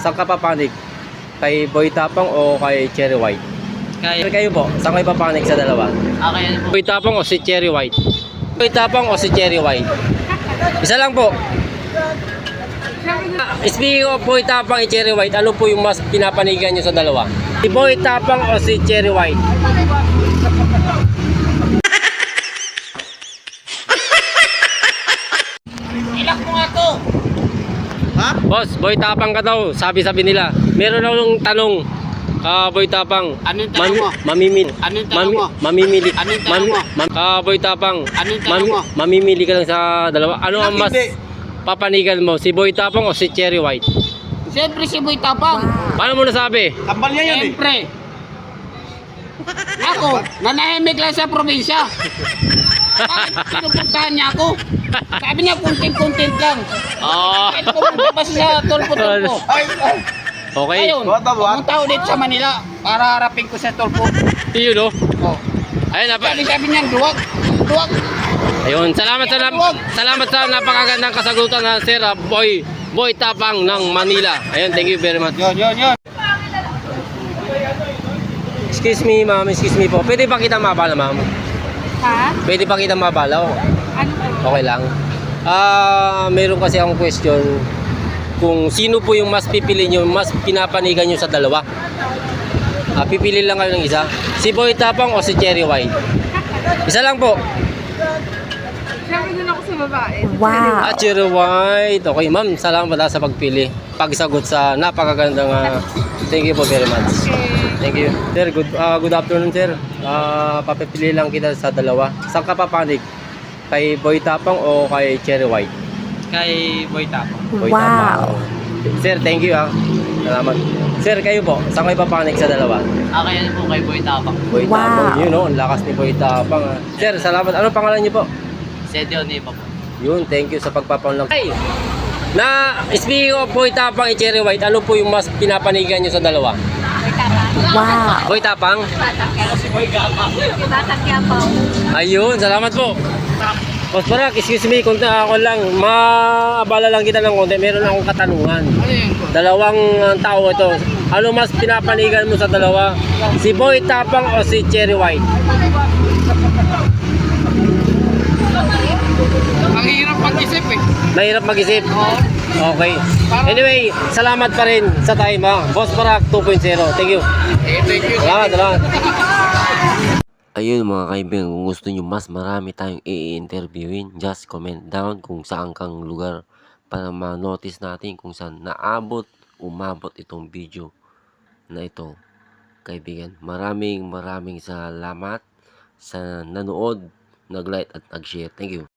Saan ka papanig? Kay Boy Tapang o kay Cherry White? Kayo po, saan kayo papanig sa dalawa? Okay, ano po? Boy Tapang o si Cherry White? Boy Tapang o si Cherry White? Isa lang po. Speaking of Boy Tapang at Cherry White, ano po yung mas pinapanigan nyo sa dalawa? Si Boy Tapang o si Cherry White? Ilak mo nga to! Ha? Boss, Boy Tapang ka daw, sabi-sabi nila. Meron akong tanong, Boy Tapang. Anong tanong mo? Mamimili. Anong tanong mo? Mamimili. Anong tanong mo? Boy Tapang. Anong tanong mo? Mamimili ka lang sa dalawa. Ano ang mas Hindi. papanigan mo? Si Boy Tapang o si Cherry White? Siyempre si Boy Tapang. Paano mo nasabi? Kambal niya yun eh. Siyempre. Ako, nanahimik lang sa probinsya. Bakit pinupuntahan niya ako? Sabi niya, content lang. Oh. Kahit pumunta pa siya sa tulpo-tulpo. Okay. Ayun, What? pumunta ako dito sa Manila para harapin ko sa tulpo. Yun, no? Oh. Ayun, Sabi niya, duwag. Duwag. ayun, salamat sa napakagandang kasagutan na Sir Boy Tapang ng Manila. Ayun, thank you very much. Yun. Excuse me, ma'am. Excuse me po. Pwede pa kita mabala, ma'am? Ha? Pwede pa kita mabala? Ano po? Okay lang. Meron kasi akong question kung sino po yung mas pipili nyo, mas pinapanigan nyo sa dalawa. Pipili lang kayo ng isa. Si Boy Tapang o si Cherry White? Isa lang po. Siyempre doon ako sa babae. Wow. Cherry White. Okay, ma'am. Salamat sa pagpili. Pagsagot sa napakagandang thank you po very much. Okay. Thank you. Sir, good afternoon, sir. Papipili lang kita sa dalawa. Saan ka papanig? Kay Boy Tapang o kay Cherry White? Kay Boy Tapang. Boy Wow. Tapang. Sir, thank you Salamat. Sir, kayo po, saan kayo papanig sa dalawa? Okay, ano po kay Boy Tapang? Boy Wow. Tapang, yun ang lakas ni Boy Tapang. Sir, salamat. Ano pangalan niyo po? Sedio ni po. Yun, thank you sa pagpapaunlang. Hey! Speaking of Boy Tapang at Cherry White, ano po yung mas pinapanigan niyo sa dalawa? Wow. Boy Tapang? Batang Quiapo. Ayun, salamat po. Boss Barak, excuse me, kung ako lang, maabala lang kita ng konti, meron akong katanungan. Ano yun po? Dalawang tao ito. Ano mas pinapanigan mo sa dalawa? Si Boy Tapang o si Cherry White? Ang hirap mag-isip eh. Mahirap mag-isip. Okay. Anyway, salamat pa rin sa time Boss Barak 2.0. Thank you. Thank you. Salamat. Ayun mga kaibigan, kung gusto nyo mas marami tayong i-interviewin, just comment down kung saan kang lugar para ma-notice natin kung saan umabot itong video na ito. Kaibigan, maraming salamat sa nanood, nag-like at nag-share. Thank you.